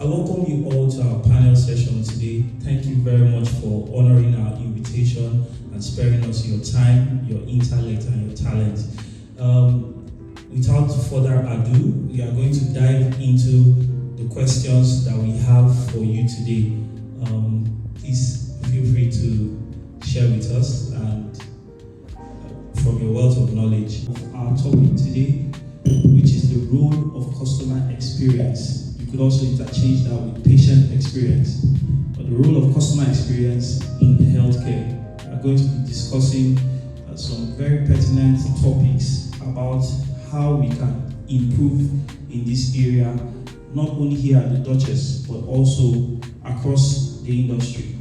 welcome you all to our panel session today. Thank you very much for honoring our invitation and sparing us your time, your intellect, and your talent. Without further ado, we are going to dive into the questions that we have for you today. Please feel free to share with us and from your wealth of knowledge. Our topic today, which is the role of customer experience. You could also interchange that with patient experience. But the role of customer experience in healthcare. We are going to be discussing some very pertinent topics about how we can improve in this area, not only here at the Duchess, but also across the industry.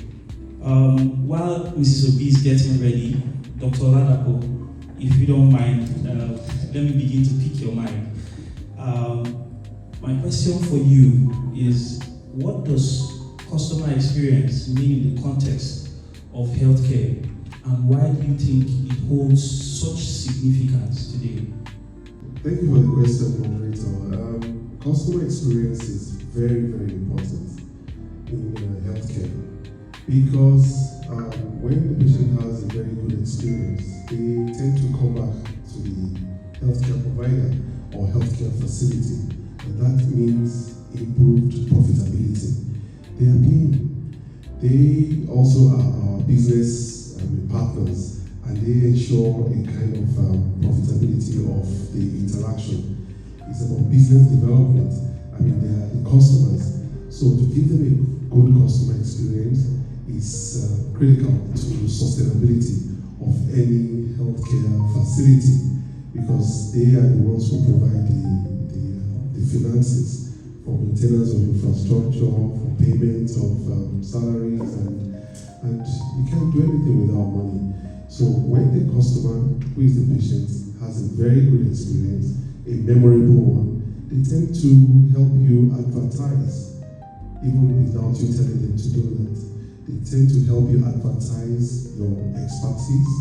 While Mrs. Obi is getting ready, Dr. Oladapo, if you don't mind, let me begin to pick your mind. My question for you is, what does customer experience mean in the context of healthcare, and why do you think it holds such significance today? Thank you for the question, moderator. Customer experience is very, very important in healthcare because when the patient has a very good experience, they tend to come back to the healthcare provider or healthcare facility, and that means improved profitability. They also are our business partners, and they ensure a kind of profitability of the interaction. It's about business development. They are the customers. So to give them a good customer experience is critical to sustainability of any healthcare facility, because they are the ones who provide the finances for maintenance of infrastructure, for payment of salaries, and you can't do anything without money. So when the customer, who is the patient, has a very good experience, a memorable one, they tend to help you advertise, even without you telling them to do that. They tend to help you advertise your expertise,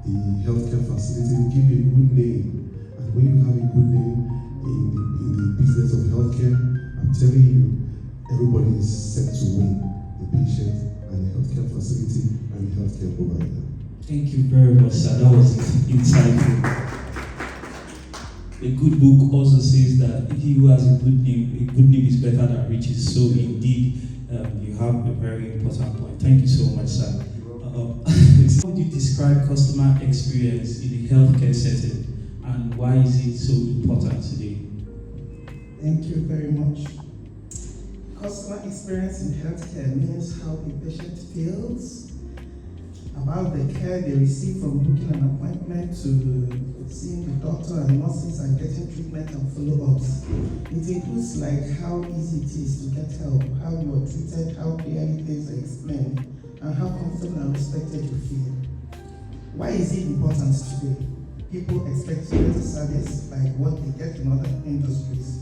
the healthcare facility. They give you a good name, and when you have a good name in the business of healthcare, I'm telling you, everybody is set to win: the patient and the healthcare facility and the healthcare provider. Thank you very much, sir. That was insightful. A good book also says that he who has a good name is better than riches. So indeed, you have a very important point. Thank you so much, sir. How would you describe customer experience in the healthcare setting, and why is it so important today? Thank you very much. Customer experience in healthcare means how a patient feels about the care they receive from booking an appointment to seeing the doctor and nurses and getting treatment and follow-ups. It includes like how easy it is to get help, how you are treated, how clearly things are explained, and how comfortable and respected you feel. Why is it important today? People expect better service like what they get in other industries.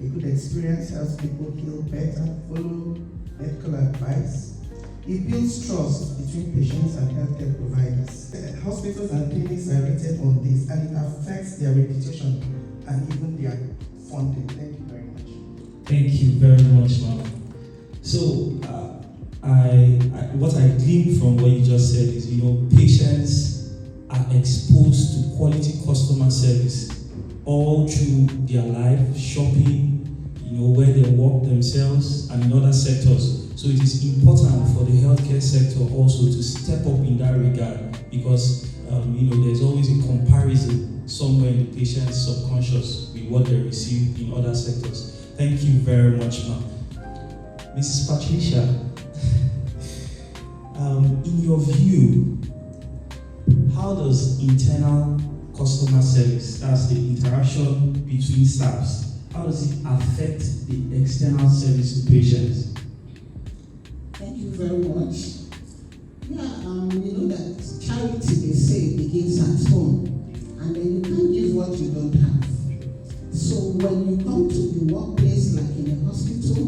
A good experience helps people heal better, follow medical advice. It builds trust between patients and healthcare providers. Hospitals and clinics are rated on this, and it affects their reputation and even their funding. Thank you very much. Thank you very much, ma'am. So, what I gleaned from what you just said is, patients are exposed to quality customer service all through their life, shopping, where they work themselves, and in other sectors. So it is important for the healthcare sector also to step up in that regard, because there's always a comparison somewhere in the patient's subconscious with what they receive in other sectors. Thank you very much, ma'am. Mrs. Patricia, in your view, how does internal customer service, that's the interaction between staffs, how does it affect the external service to patients? Thank you very much. That charity, they say, begins at home, and then you can't give what you don't have. So when you come to the workplace, like in a hospital,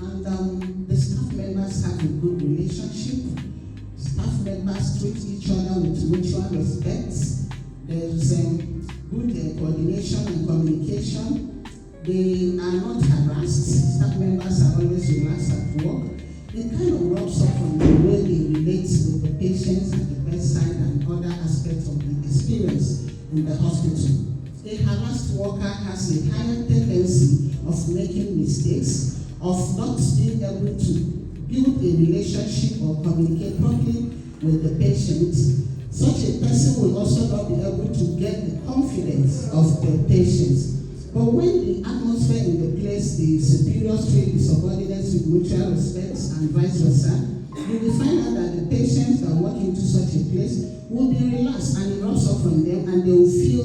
and the staff members have a good relationship, staff members treat each other with mutual respect, there's good coordination and communication, they are not harassed, staff members are always relax at work. It kind of rubs off on the way they relate with the patients at the bedside and other aspects of the experience in the hospital. A harassed worker has a higher tendency of making mistakes, of not being able to build a relationship or communicate properly with the patient. Such a person will also not be able to get the confidence of the patients. But when the atmosphere in the place, the superiors treat the subordinates with mutual respect and vice versa, you will find out that the patients that walk into such a place will be relaxed and it rubs off on them, and they will feel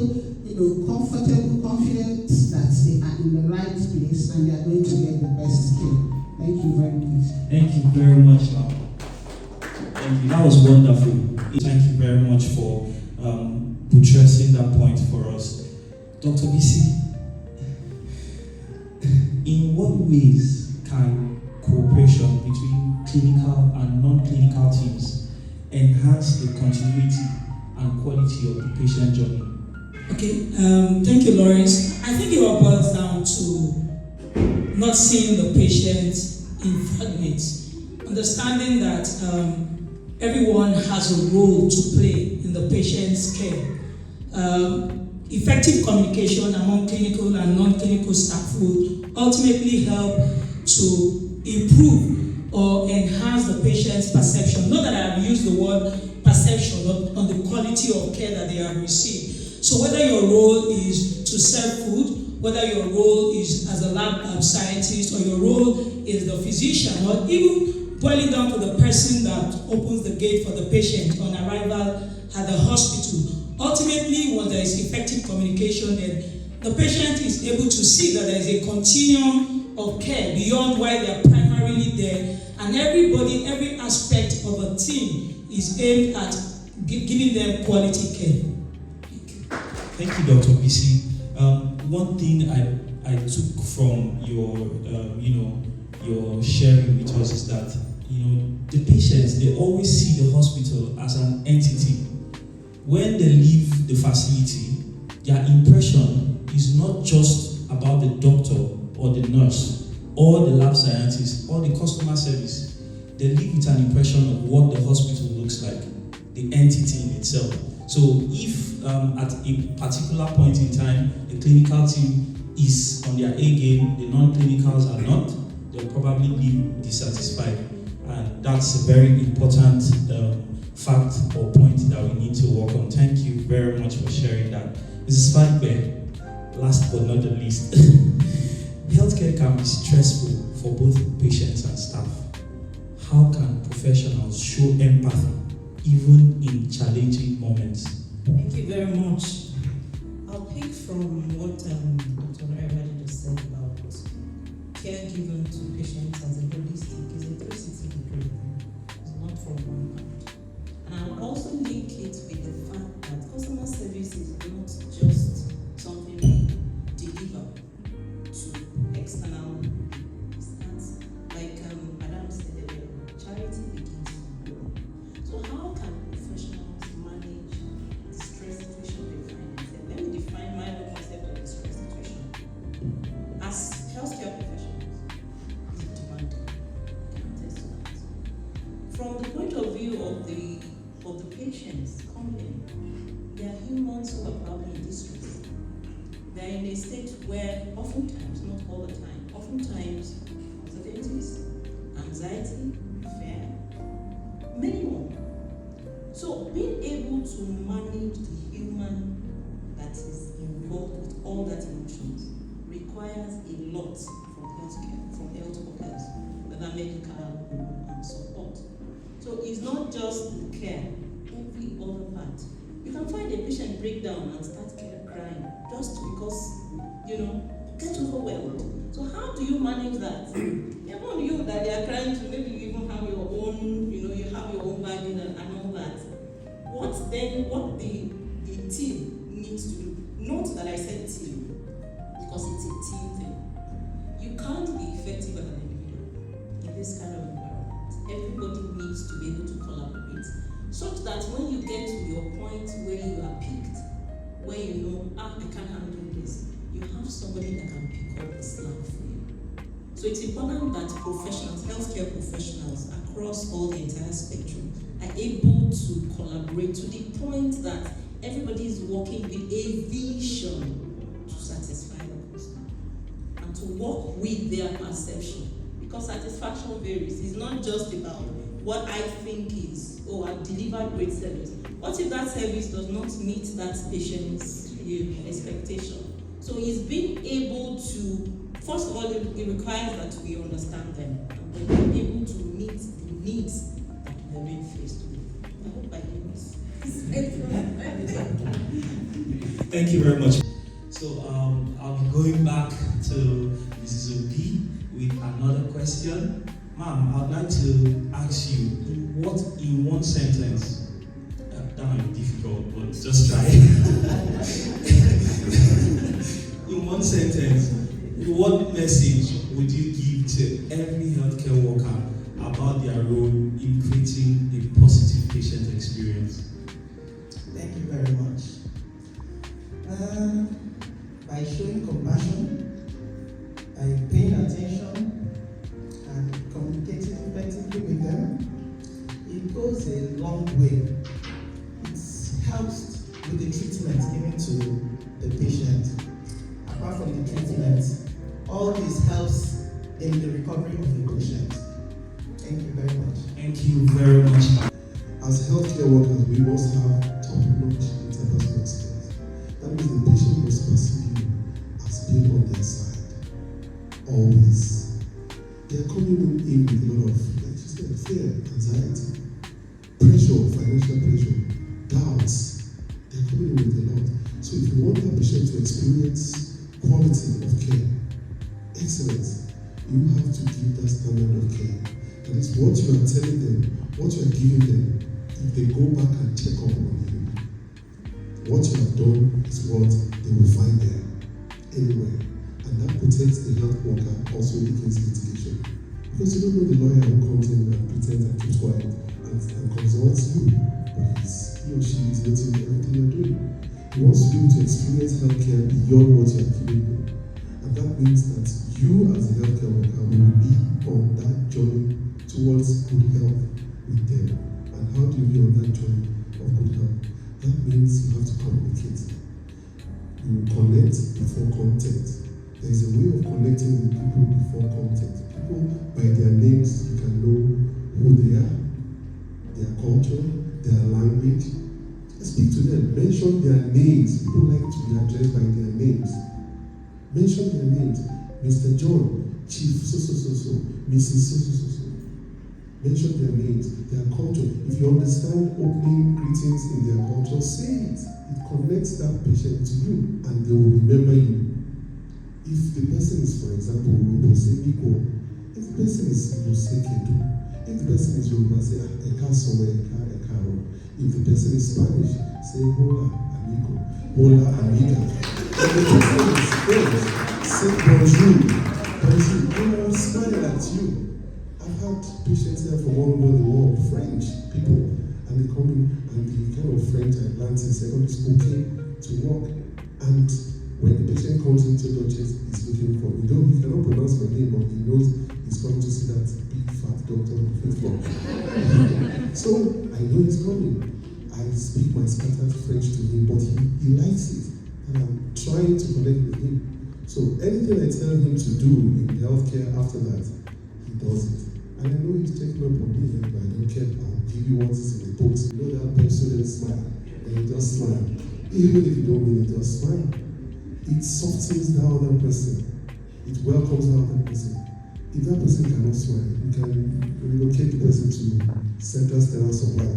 comfortable, confident that they are in the right place and they are going to get the best care. Thank you very much. Thank you very much, ma'am. Thank you. That was wonderful. Thank you very much for buttressing that point for us. Dr. Bisi, in what ways can cooperation between clinical and non-clinical teams enhance the continuity and quality of the patient journey? Okay, thank you, Lawrence. I think it all boils down to not seeing the patient in fragments, understanding that everyone has a role to play in the patient's care. Effective communication among clinical and non-clinical staff will ultimately help to improve or enhance the patient's perception. Not that I have used the word perception on the quality of care that they have received. So whether your role is to serve food, whether your role is as a lab scientist, or your role is the physician, or even boiling down to the person that opens the gate for the patient on arrival at the hospital, ultimately, when there is effective communication, then the patient is able to see that there is a continuum of care beyond why they are primarily there, and everybody, every aspect of a team is aimed at giving them quality care. Thank you, Dr. Bisi. One thing I took from your, your sharing with us is that, the patients, they always see the hospital as an entity. When they leave the facility, their impression is not just about the doctor or the nurse or the lab scientist or the customer service. They leave with an impression of what the hospital looks like, the entity in itself. So if at a particular point in time, the clinical team is on their A game, the non-clinicals are not, they'll probably be dissatisfied. And that's a very important fact or point that we need to work on. Thank you very much for sharing that. Mrs. Fadipe, last but not the least, healthcare can be stressful for both patients and staff. How can professionals show empathy even in challenging moments? Thank you very much. I'll pick from what Dr. Olawale just said about care given to patients as a holistic, is a 360 degree. It's not from one part. And I'll also link it with the fact that customer service is not just something we deliver to external instances. Like Adam said earlier, charity begins from home. So how can professionals manage the stress situation they find themselves? Let me define my own concept of the stress situation. As healthcare professionals, it's demanding. Can attest to that. From the point of view of the patients coming in, they are humans who are probably in distress. They are in a state where oftentimes, not all the time, oftentimes uncertainties, anxiety, fear, many more. So being able to manage the human that is involved with all that emotions requires a lot from healthcare, from health workers, whether medical and support. So it's not just the care, every other part. You can find a patient breakdown and start crying just because, get overwhelmed. So how do you manage that? Even you that they are crying to, maybe you even have your own, you have your own burden and all that. What the team needs to do? Note that I said team, because it's a team thing. You can't be effective as an individual in this kind of environment. Everybody needs to be able to collaborate, such that when you get to your point where you are picked, where you know, I can't handle this, you have somebody that can pick up the slack for you. So it's important that professionals, healthcare professionals across all the entire spectrum are able to collaborate to the point that everybody is working with a vision to satisfy the customer and to work with their perception. Because satisfaction varies. It's not just about what I think is, oh, I've delivered great service. What if that service does not meet that patient's expectation? So it's being able to, first of all, it requires that we understand them and then we're able to meet the needs that we're being faced with. I hope I did this. Thank you very much. So I'll be going back to Mrs. Obi with another question. Ma'am, I'd like to ask you, what in one sentence, that might be difficult, but just try. In one sentence, what message would you give to every healthcare worker about their role in creating a positive patient experience? Thank you very much. By showing compassion, by paying attention, and communicating effectively with them, it goes a long way. It helps with the treatment given to the patient. Apart from the treatment, all this helps in the recovery of the patient. Thank you very much. Thank you very much. As healthcare workers, we must have top-notch interpersonal skills. That means the patient must perceive you as being on their side. Always. They are coming in with a lot of, like you said, fear, anxiety, pressure, financial pressure, doubts. They are coming in with a lot. So if you want that patient to experience quality of care, excellence, you have to give that standard of care. That is what you are telling them, what you are giving them. If they go back and check up on you, what you have done is what they will find there, anywhere. And that protects the health worker also against litigation. Because you don't know the lawyer who comes in and pretends and keeps quiet and consults you, but he or she is noting everything you're doing. He wants you to experience healthcare beyond what you are giving them. And that means that you as a healthcare worker will be on that journey towards good health with them. And how do you be on that journey of good health? That means you have to communicate. You connect before content. There is a way of connecting with people before content. People, by their names, you can know who they are, their culture, their language. Speak to them. Mention their names. People like to be addressed by their names. Mention their names. Mr. John, Chief so-so-so-so, Mrs. so-so-so-so. Mention their names, their culture. If you understand opening greetings in their culture, say it. It connects that patient to you and they will remember you. If the person is, for example, Olubumike, if the person is Lusekedu, if the person is Yoruba, say Eka somewhere, Eka ro. If the person is Spanish, say Hola amigo, Hola amiga. If the person is French, say Bonjour, Bonjour. They will smile at you. I've had patients here from all over the world, French people, and they come in and the kind of French I learned in secondary school came to work. And when the patient comes into Duchess, he's looking for me. Though he cannot pronounce my name, but he knows he's coming to see that big fat doctor on the fifth floor. So I know he's coming. I speak my scattered French to him, but he likes it. And I'm trying to connect with him. So anything I tell him to do in healthcare after that, he does it. And I know he's taking up on me, but I don't care. I'll give you what is in the books. You know that person and smile. And you just smile. Even if you don't mean it, just smile. It softens the other person. It welcomes the other person. If that person cannot smile, you can relocate the person to Central Sterile Supply.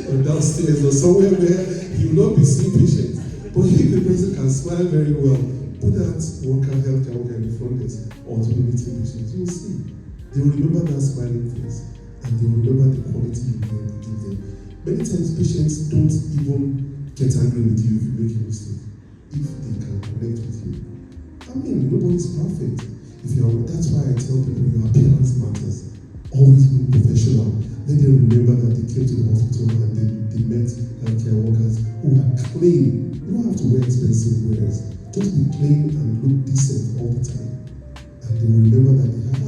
Or downstairs or somewhere where he will not be seeing patients. But if the person can smile very well, put that healthcare worker in the front desk or to be meeting patients, you will see. They will remember that smiling face and they will remember the quality you give them. Many times patients don't even get angry with you if you make a mistake, if they can connect with you. I mean, nobody's perfect. That's why I tell people your appearance matters. Always be professional. let them remember that they came to the hospital and they met healthcare workers who are clean. You don't have to wear expensive wares. Just be clean and look decent all the time. And they will remember that I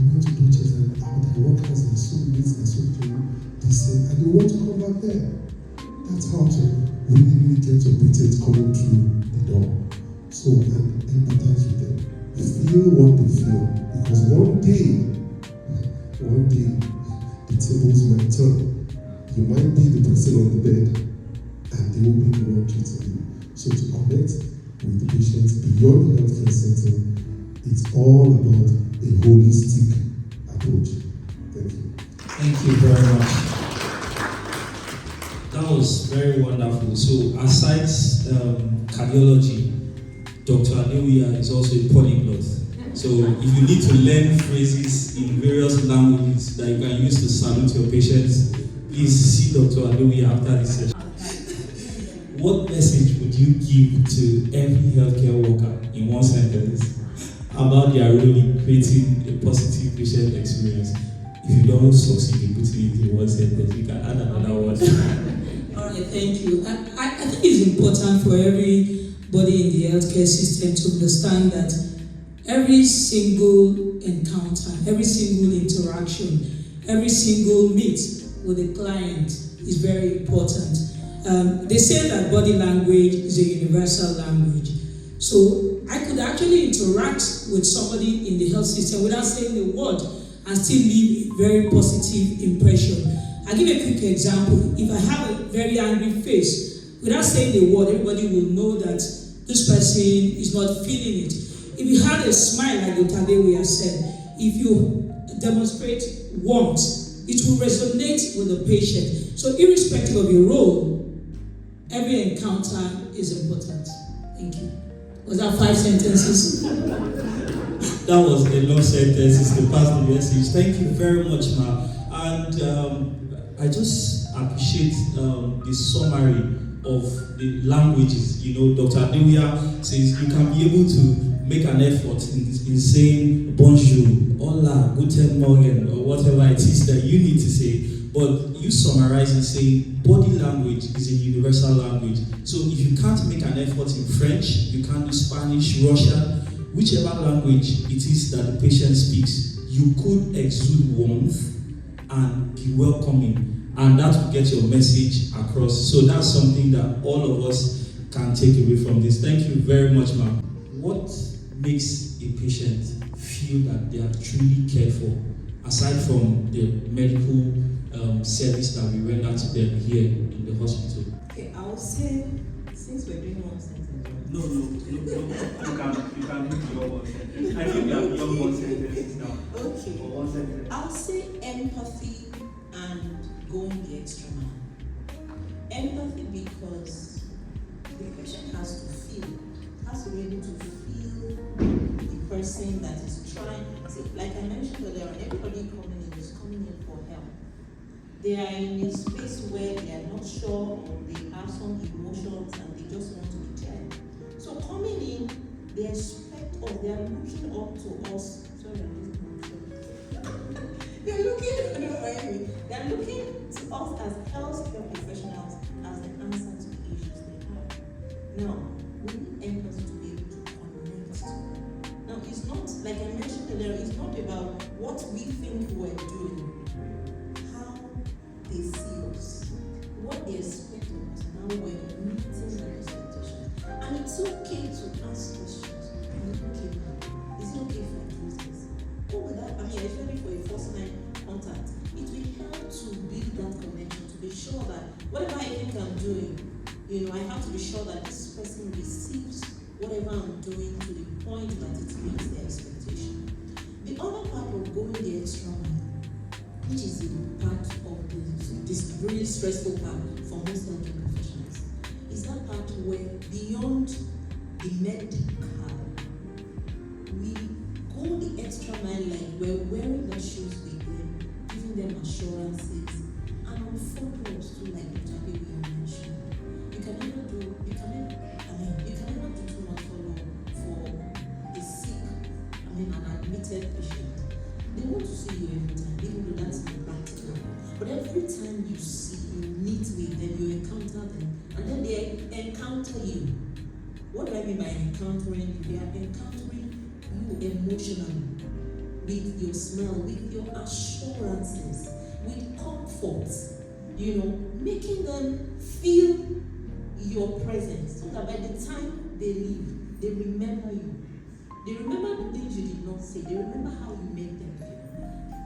went to Duchess and the workers are so neat, they're so clean, decent, and they want to come back there. That's how to really get your patients coming through the door. So, and empathize with them. Feel what they feel. Because one day, the tables might turn. You might be the person on the bed, and they will be the one treating you. So to connect with the patients beyond the healthcare setting, it's all about a holistic approach. Thank you. Thank you very much. That was very wonderful. So, aside cardiology, Dr. Adewuya is also a polyglot. So, if you need to learn phrases in various languages that you can use to salute your patients, please see Dr. Adewuya after this session. What message would you give to every healthcare worker in one sentence about their role in creating a positive patient experience? If you don't succeed in putting it in one sentence, you can add another word. All right, thank you. I think it's important for everybody in the healthcare system to understand that every single encounter, every single interaction, every single meet with a client is very important. They say that body language is a universal language. So I could actually interact with somebody in the health system without saying a word and still leave a very positive impression. I'll give a quick example. If I have a very angry face, without saying a word, everybody will know that this person is not feeling it. If you have a smile, like Dr. Adewuya said, if you demonstrate warmth, it will resonate with the patient. So irrespective of your role, every encounter is important. Thank you. Was that 5 sentences? That was a long sentence. It's the part of the message. Thank you very much, Ma. And I just appreciate the summary of the languages. You know, Dr. Adewuya says you can be able to make an effort in saying bonjour, hola, guten morgen, or whatever it is that you need to say. But you summarize and say body language is a universal language. So if you can't make an effort in French, you can't do Spanish, Russian, whichever language it is that the patient speaks, you could exude warmth and be welcoming, and that will get your message across. So that's something that all of us can take away from this. Thank you very much, ma'am. What makes a patient feel that they are truly cared for, aside from the medical service that we render to them here in the hospital? Okay, I would say, since we're doing one sentence. No. You can do your one sentence. I think you have your one sentence now. Okay. For one sentence. I'll say empathy and going the extra mile. Empathy because the patient has to be able to feel the person that is trying. See, like I mentioned earlier, everybody is coming in for help. They are in a space where they are not sure, or they have some emotions and they just want to be checked. So coming in, they expect us, they are looking up to us. Sorry, they're looking to us as healthcare professionals as the answer to the issues they have. Now, we need empathy to be able to connect to them. Now, it's not, like I mentioned earlier, it's not about what we think we're doing, how they see us, what they expect of us, and how we're meeting their expectations. And it's okay to ask questions. Is it okay if I do this? Especially for a first-time contact, it will help to build that connection, to be sure that whatever I think I'm doing, I have to be sure that this person receives whatever I'm doing to the point that it meets their expectation. The other part of going the extra mile, which is the part of this really stressful part for most healthcare professionals, is that part where beyond the medical, we go the extra mile, like we're wearing their shoes with them, giving them assurances, and on follow-ups too, like Dr. Adewuya mentioned. You can never do too much follow-up for a sick, an admitted patient. They want to see you every time, even though that's not practical. But every time you meet with them, you encounter them, and then they encounter you. What do I mean by encountering you? They are encountering you emotionally, with your smile, with your assurances, with comfort, making them feel your presence, so that by the time they leave, they remember you. They remember the things you did not say. They remember how you made them feel.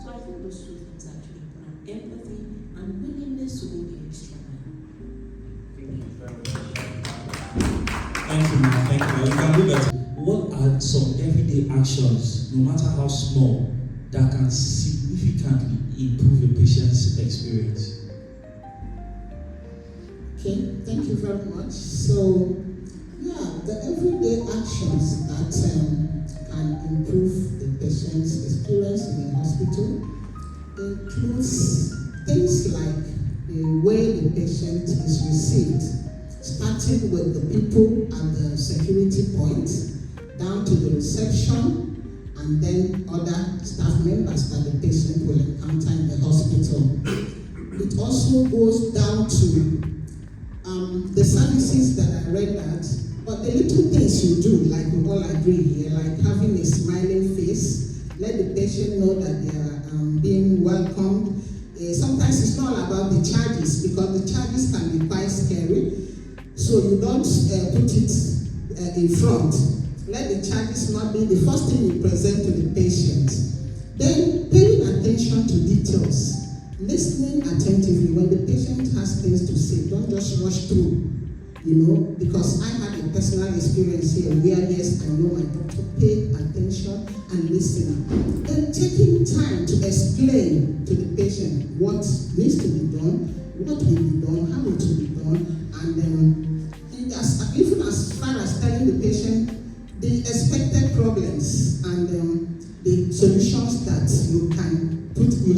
So I think those two things are actually important: empathy and willingness to go the extra mile. Thank you, ma'am. Thank you. You can do better. What are some everyday actions, no matter how small, that can significantly improve a patient's experience? Okay, thank you very much. So, the everyday actions that can improve the patient's experience in the hospital includes things like the way the patient is received, starting with the people at the security point, down to the reception, and then other staff members that the patient will encounter in the hospital. It also goes down to the services that I read that, but the little things you do, like we all agree here, like having a smiling face, let the patient know that they are being welcomed. Sometimes it's not about the charges, because the charges can be quite scary, so you don't put it in front. Let the charges not be the first thing you present to the patient. Then paying attention to details. Listening attentively when the patient has things to say. Don't just rush through, because I had a personal experience here where, yes, I know my doctor paid attention and listened. Then taking time to explain to the patient what needs to be done, what will be done, how it will be done, and even as far as telling the patient the expected problems and the solutions that you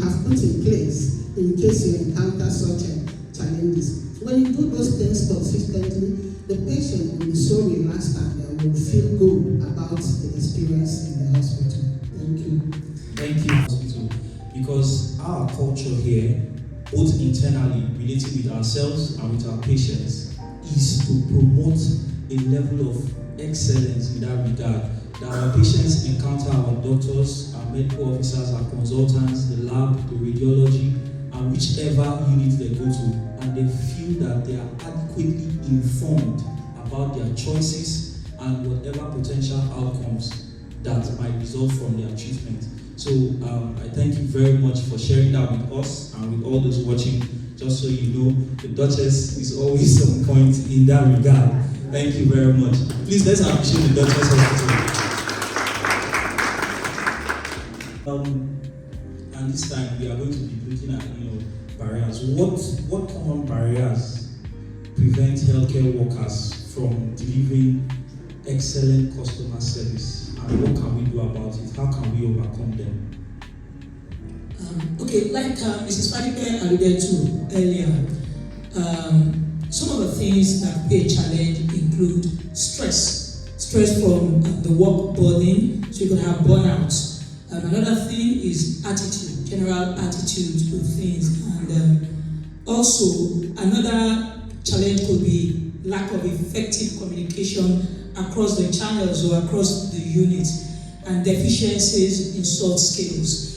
have put in place in case you encounter such challenges. When you do those things consistently, the patient will be so relaxed and will feel good about the experience in the hospital. Thank you. Thank you, hospital. Because our culture here, both internally, relating with ourselves and with our patients, is to promote a level of excellence in that regard. That our patients encounter our doctors, our medical officers, our consultants, the lab, the radiology, and whichever unit they go to, and they feel that they are adequately informed about their choices and whatever potential outcomes that might result from their treatment. So I thank you very much for sharing that with us and with all those watching. Just so you know, the Duchess is always on point in that regard. Thank you very much. Please let's appreciate the Duchess Hospital. And this time we are going to be looking at barriers. What common barriers prevent healthcare workers from delivering excellent customer service, and what can we do about it? How can we overcome them? Like Mrs. Fadipe alluded to earlier, some of the things that be a challenge include stress from the work burden, so you could have burnout. Another thing is attitude, general attitude to things, and also another challenge could be lack of effective communication across the channels or across the unit, and deficiencies in soft skills.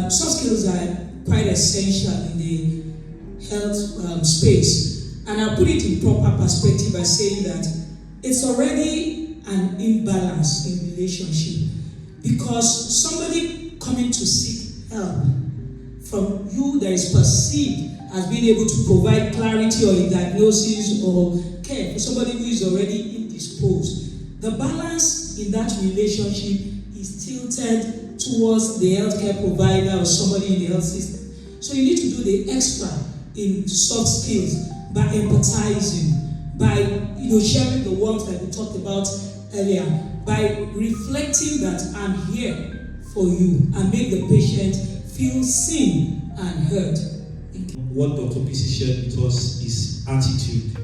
Soft skills are quite essential in the health space, and I'll put it in proper perspective by saying that it's already an imbalance in relationship, because somebody coming to seek help from you that is perceived as being able to provide clarity or a diagnosis or care for somebody who is already indisposed, the balance in that relationship is tilted towards the healthcare provider or somebody in the health system. So you need to do the extra in soft skills by empathizing, by sharing the warmth that we talked about earlier, by reflecting that I'm here for you, and make the patient feel seen and heard. What Dr. Bisi shared with us is attitude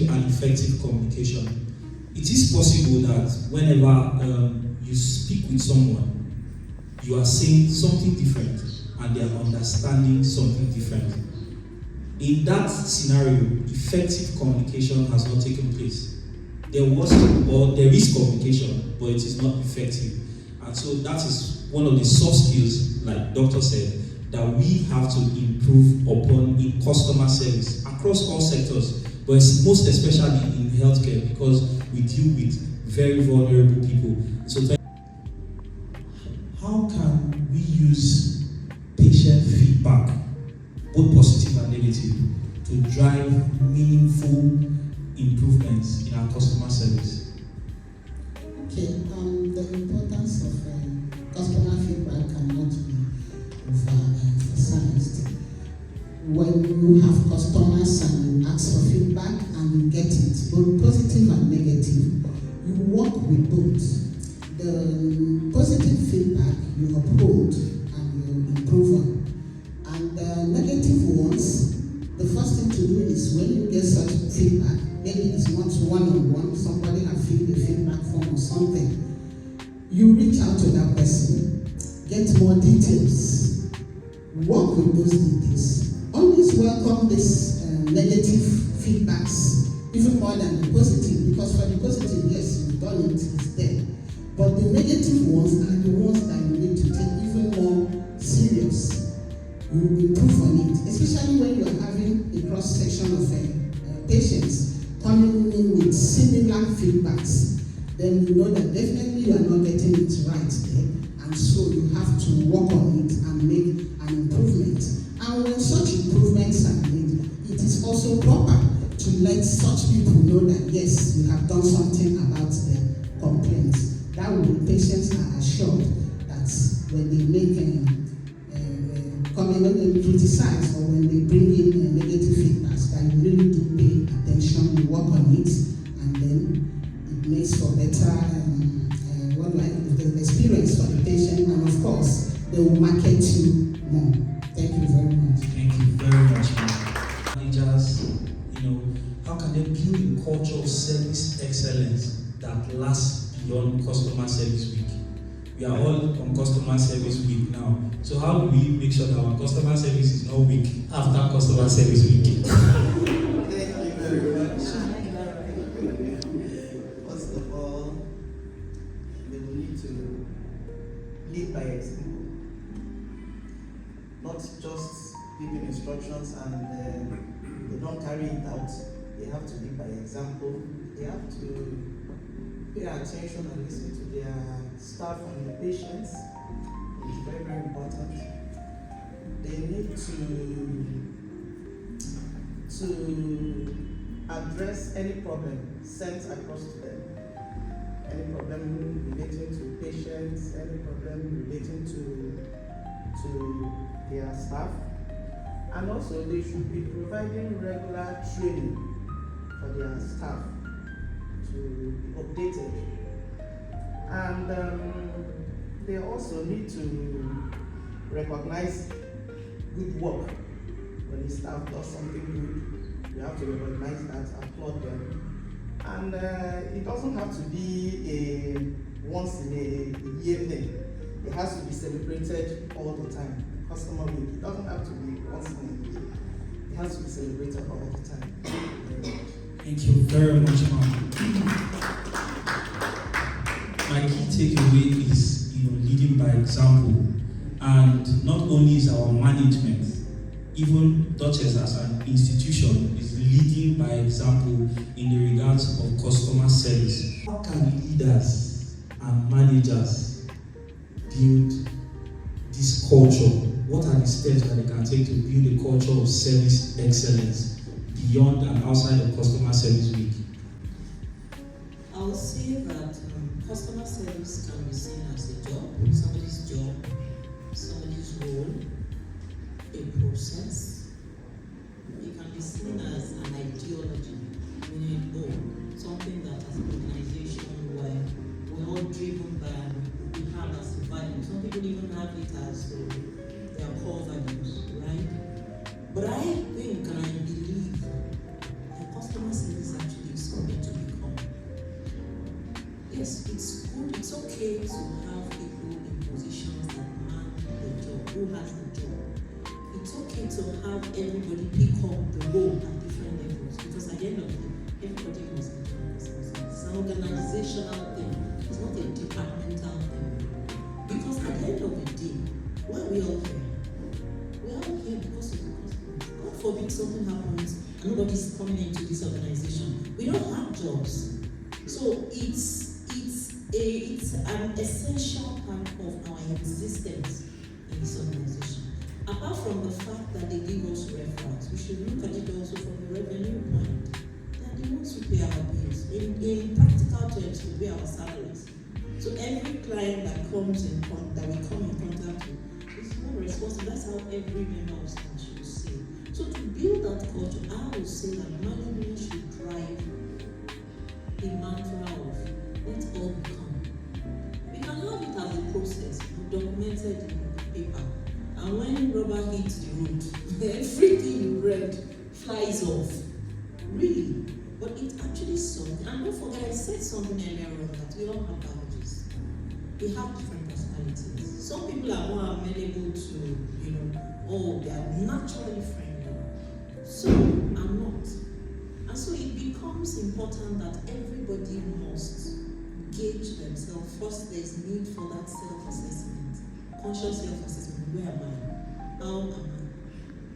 and effective communication. It is possible that whenever you speak with someone, you are saying something different and they are understanding something different. In that scenario, effective communication has not taken place. There is communication, but it is not effective. And so that is one of the soft skills, like Doctor said, that we have to improve upon in customer service across all sectors, but most especially in healthcare, because we deal with very vulnerable people. So how can we use patient feedback, both positive and negative, to drive meaningful improvements in our customer service? Okay, the importance of customer feedback cannot be overemphasized. When you have customers and you ask for feedback and you get it, both positive and negative, you work with both. The positive feedback you uphold and you improve on. And the negative ones, the first thing to do is when you get such feedback, maybe it's not one-on-one, somebody has filled a feedback form or something, you reach out to that person, get more details, work with those details. Always welcome this negative feedbacks, even more than the positive, because for the positive, yes, you've done it, it's there. But the negative ones are the ones that you need to take even more serious. You improve on it, especially when you are having a cross-section of patients coming in with similar feedbacks. Then you know that definitely you are not getting it right there, and so you have to work on it and make an improvement. And when such improvements are made, it is also proper to let such people know that yes, you have done something about the complaints. That way, patients are assured that when they make when they criticize or when they bring in negative feedbacks, that you really do pay attention, you work on it, and then it makes for better the experience for the patient, and of course, they will market you more. Thank you very much. Thank you very much, managers. How can they build a culture of service excellence that lasts beyond customer service week? We are all on customer service week now. So how do we make sure that our customer service is not weak after customer service week? Thank you very much. First of all, they will need to lead by example. Not just giving instructions and they don't carry it out. They have to lead by example. They have to pay attention and listen to their staff and the patients. It's very, very important. They need to address any problem sent across to them. Any problem relating to patients, any problem relating to their staff. And also they should be providing regular training for their staff to be updated. And they also need to recognize good work. When the staff does something good, you have to recognize that, applaud them. And it doesn't have to be a once in a year thing. It has to be celebrated all the time. Customer week, it doesn't have to be once in a year. It has to be celebrated all the time. Thank you very much, ma'am. My key takeaway is leading by example. And not only is our management, even Duchess as an institution is leading by example in the regards of customer service. How can leaders and managers build this culture? What are the steps that they can take to build a culture of service excellence beyond and outside of customer service week? I will say that customer service can be seen as a job, somebody's role, a process. It can be seen as an ideology, meaning something that as an organization where we're all driven by, we have as values. Some people even have it as their core values, right? But I think and I believe that customer service actually is something to become. Yes, it's good, it's okay to have people in positions that who has the job. It's okay to have everybody pick up the role at different levels, because at the end of the day, everybody must be doing this. It's an organizational thing. It's not a departmental thing. Because at the end of the day, why are we all here? We are all here because of the customers. God forbid something happens and nobody's coming into this organization. We don't have jobs. So it's an essential part of our existence in this organization. Apart from the fact that they give us referrals, we should look at it also from the revenue point. That they want to pay our bills. In practical terms, we pay our salaries. So every client that comes in that we come in contact with is more responsible. That's how every member of staff should say. So to build that culture, I would say that management should drive the mantra of let's all become. We can have it as a process, documented in paper. And when rubber hits the road, everything you read flies off. Really. But it's actually something. And don't forget, I said something earlier on that we all have allergies. We have different personalities. Some people are more amenable to, they are naturally friendly. Some are not. And so it becomes important that everybody must gauge themselves. First, there's need for that self-assessment, conscious self-assessment. Where am I? How am I?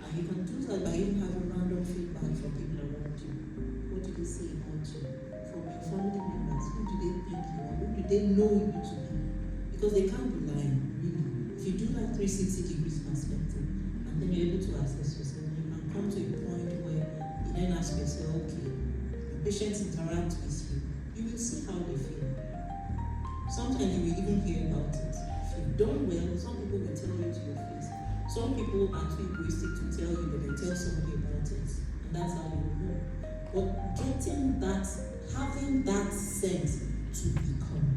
And you can do that by even having random feedback from people around you. What do they say about you? From your family members, who do they think you are? Who do they know you to be? Because they can't be lying, really. If you do that 360 degrees perspective, and then you're able to assess yourself, you can come to a point where you then ask yourself, okay, the patients interact with you, you will see how they feel. Sometimes you will even hear about it. If you've done well, some people will tell you to your face. Some people are too egoistic to tell you, but they tell somebody about it. And that's how you will know. But getting that, having that sense to become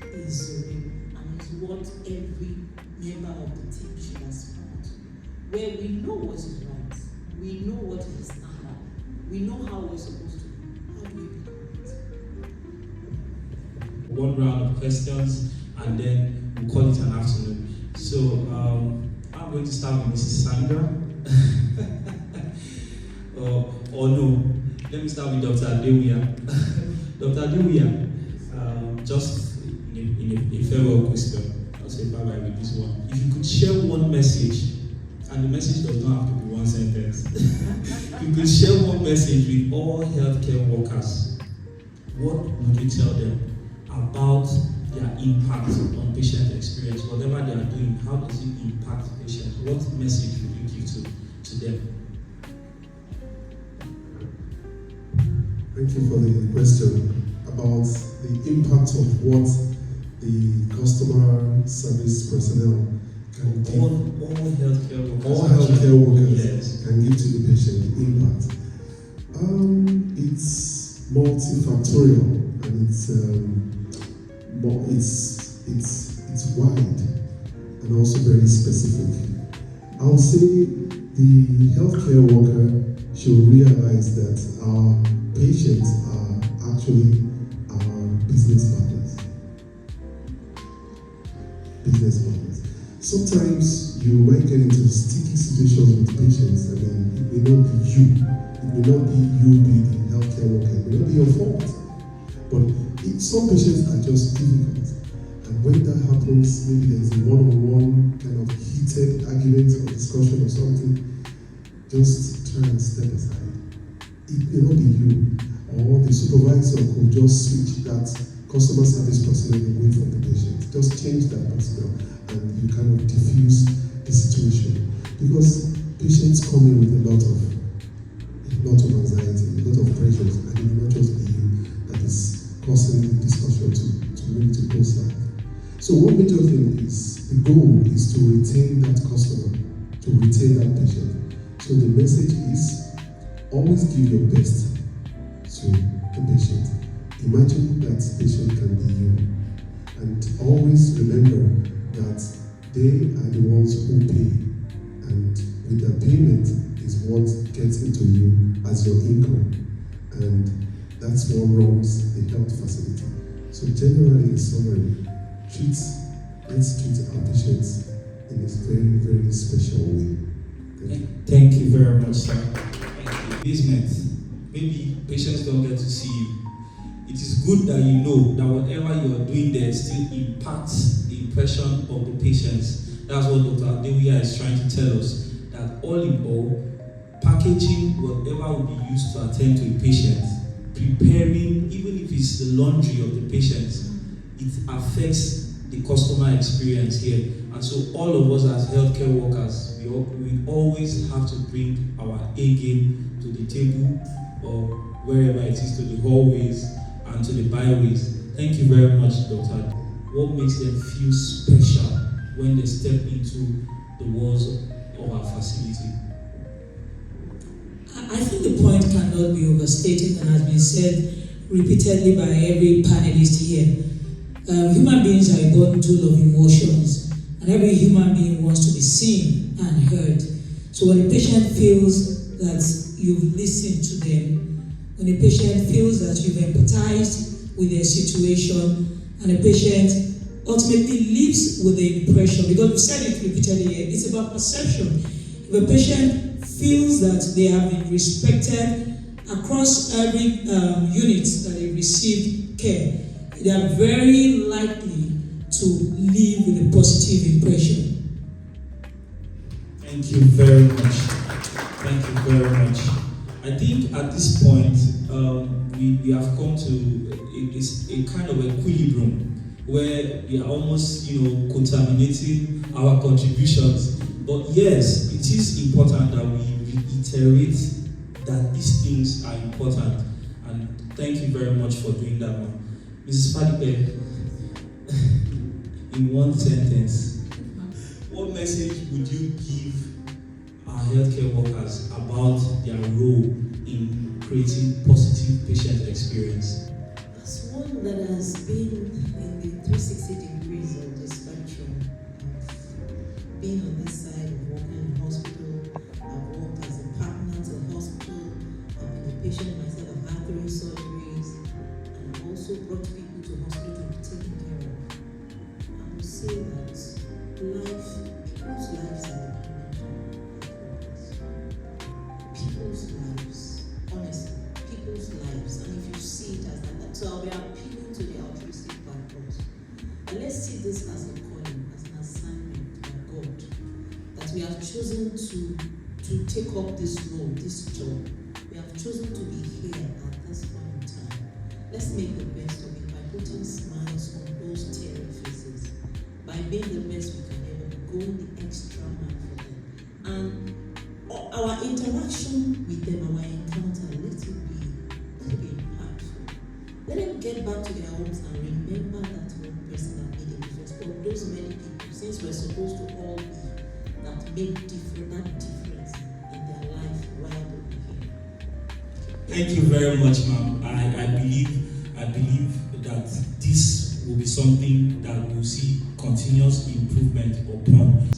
is real. And is what every member of the team should aspire to. Where we know what is right. We know what is standard. We know how we're supposed to be. How do we become it? One round of questions, and then we'll call it an afternoon. So I'm going to start with Mrs. Sandra. or no, let me start with Dr. Adewuya. Dr. Adewuya, just in a farewell question, I'll say bye-bye with this one. If you could share one message, and the message does not have to be one sentence. If you could share one message with all healthcare workers, what would you tell them about their impact on patient experience? Whatever they are doing, how does it impact patients? What message would you give to them? Thank you for the question about the impact of what the customer service personnel can give. All healthcare workers. All healthcare workers yes. can give to the patient impact. It's multifactorial and it's wide and also very specific. I would say the healthcare worker should realize that our patients are actually our business partners. Sometimes you might get into sticky situations with patients. I mean, it may not be you. It may not be you being the healthcare worker. It may not be your fault. But some patients are just difficult. And when that happens, maybe there's a one-on-one kind of heated argument or discussion or something, just try and step aside. It may not be you, or the supervisor could just switch that customer service personnel away from the patient. Just change that personnel and you kind of diffuse the situation. Because patients come in with a lot of anxiety, a lot of pressures, and it will not just be you that is causing the discussion to move to go south. So one major thing is, the goal is to retain that customer, to retain that patient. So the message is, always give your best to the patient. Imagine that patient can be you. And always remember that they are the ones who pay. And with their payment is what gets into you as your income. And that's what runs the health facility. So generally, in summary, let's treat our patients in a very, very special way. Thank you very much, sir. Maybe patients don't get to see you. It is good that you know that whatever you are doing there still impacts the impression of the patients. That's what Dr. Adewuya is trying to tell us, that all in all, packaging whatever will be used to attend to a patient, preparing, even if it's the laundry of the patients, it affects the customer experience here. And so all of us as healthcare workers, we always have to bring our A game to the table, or wherever it is, to the hallways and to the byways. Thank you very much, Doctor. What makes them feel special when they step into the walls of our facility? I think the point cannot be overstated and has been said repeatedly by every panelist here. Human beings are a bundle of emotions, and every human being wants to be seen and heard. So when a patient feels that you've listened to them, when a patient feels that you've empathized with their situation, and a patient ultimately lives with the impression, because we've said it repeatedly here, it's about perception. If a patient feels that they have been respected across every unit that they received care, they are very likely to live with a positive impression. Thank you very much. Thank you very much. I think at this point, we have come to a kind of equilibrium where we are almost, contaminating our contributions. But yes, it is important that we reiterate that these things are important. And thank you very much for doing that, man. Mrs. Fadipe, in one sentence, what message would you give our healthcare workers about their role in creating positive patient experience? As one that has been in the 360 degrees of the spectrum of being on this side of working in a hospital, I've worked as a partner to the hospital, I've been a patient myself, I've had 3 surgeries, and I've also brought people to hospital to be taken care of. I would say that people's lives are people's lives, honestly, people's lives, and if you see it as that, so I'll be appealing to the altruistic purpose. And let's see this as a calling, as an assignment by God, that we have chosen to take up this role, this job. We have chosen to be here at this point in time. Let's make the best of it by putting smiles on those teary faces, by being the best we can ever be, going the extra mile for them. And our interaction with them, our encounter, let it be impactful. Let them get back to their homes and remember that one person that made a difference, or those many people, since we're supposed to all be, that made that difference in their life while they were here. Thank you very much, ma'am. I believe that this will be something that we'll see continuous improvement upon.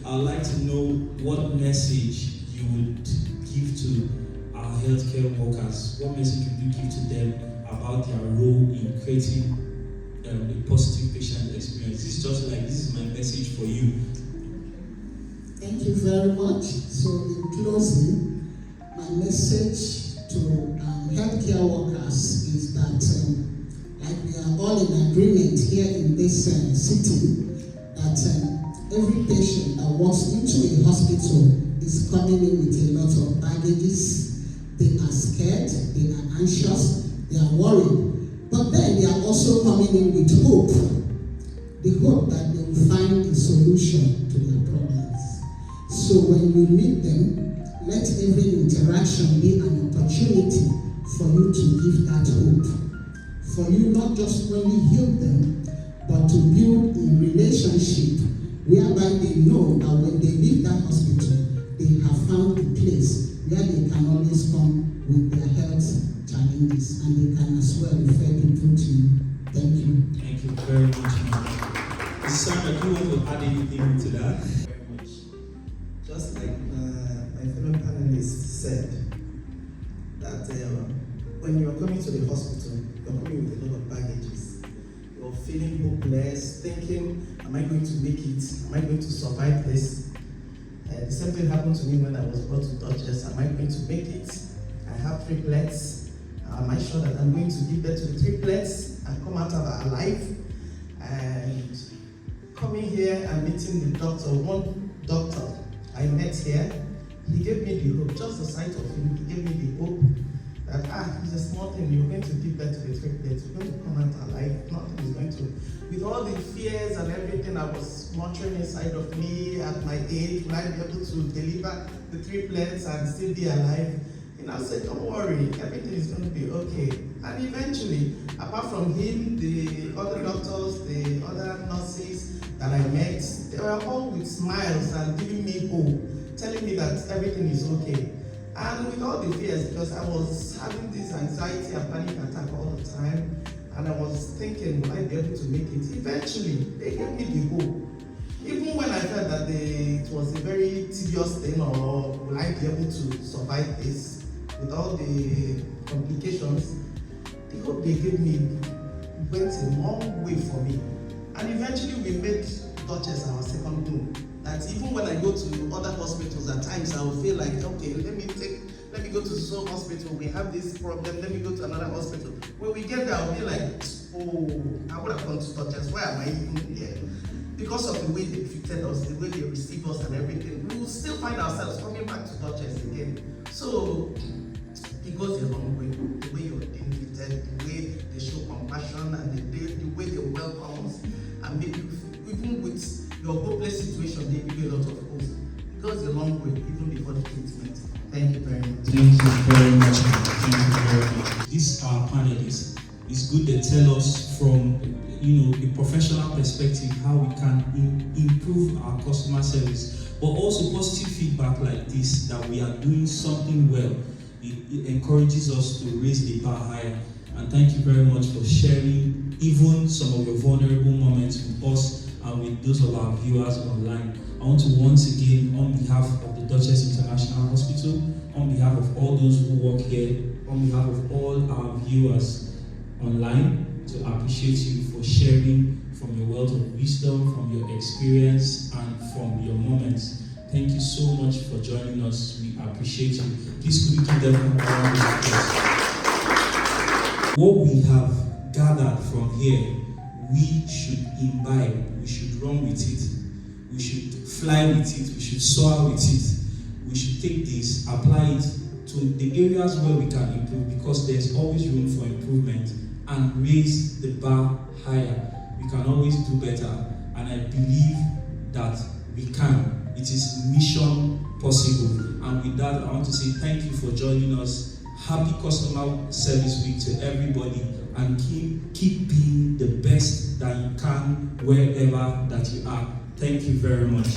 I'd like to know what message you would give to our healthcare workers. What message would you give to them about their role in creating a positive patient experience? It's just like, this is my message for you. Thank you very much. So in closing, my message to healthcare workers is that like we are all in agreement here in this city, that every patient that walks into a hospital is coming in with a lot of baggages. They are scared, they are anxious, they are worried. But then they are also coming in with hope. The hope that they will find a solution to their problems. So when you meet them, let every interaction be an opportunity for you to give that hope. For you not just only heal them, but to build a relationship whereby they know that when they leave that hospital, they have found a place where they can always come with their health challenges, and they can as well refer people to you. Thank you. Thank you very much, ma'am. Sandra, do you want to add anything to that? Very much. Just like my fellow panelists said, that when you're coming to the hospital, you're coming with a lot of baggages. You're feeling hopeless, thinking, am I going to make it? Am I going to survive this? The same thing happened to me when I was brought to Duchess. Am I going to make it? I have triplets. Am I sure that I'm going to give birth to the triplets and come out of our life? And coming here and meeting the doctor, one doctor I met here, he gave me the hope, just the sight of him, he gave me the hope that, it's a small thing, you're going to give birth to the triplets, you're going to come out alive, nothing is going to. With all the fears and everything I was muttering inside of me at my age, will I be able to deliver the triplets and still be alive? And I said, don't worry, everything is going to be okay. And eventually, apart from him, the other doctors, the other nurses that I met, they were all with smiles and giving me hope, telling me that everything is okay. And with all the fears, because I was having this anxiety and panic attack all the time, and I was thinking, will I be able to make it? Eventually, they gave me the hope. Even when I felt that it was a very tedious thing, or will I be able to survive this with all the complications, the hope they gave me went a long way for me. And eventually we made Duchess our second home. That even when I go to other hospitals, at times I will feel like, okay, let me go to some hospital, we have this problem, let me go to another hospital. When we get there, I'll be like, oh, I would have gone to Duchess, why am I even here? Because of the way they treated us, the way they received us and everything, we will still find ourselves coming back to Duchess again. So, it goes a long way. The way you're being treated, the way they show compassion, and the way they welcome us, and make you, even with your hopeless situation, they give you a lot of hope. It goes a long way, even before the treatment. Thank you very much. Thank you very much. Thank you very much. These are panelists. It's good they tell us from a professional perspective how we can improve our customer service, but also positive feedback like this, that we are doing something well. It encourages us to raise the bar higher. And thank you very much for sharing even some of your vulnerable moments with us and with those of our viewers online. I want to once again, on behalf of the Duchess International Hospital, on behalf of all those who work here, on behalf of all our viewers online, to appreciate you for sharing from your wealth of wisdom, from your experience, and from your moments. Thank you so much for joining us. We appreciate you. Please could you give them a round of applause. What we have gathered from here, we should imbibe, we should run with it, we should fly with it, we should soar with it. We should take this, apply it to the areas where we can improve, because there's always room for improvement, and raise the bar higher. We can always do better, and I believe that we can. It is mission possible. And with that, I want to say thank you for joining us. Happy Customer Service Week to everybody, and keep being the best that you can wherever that you are. Thank you very much.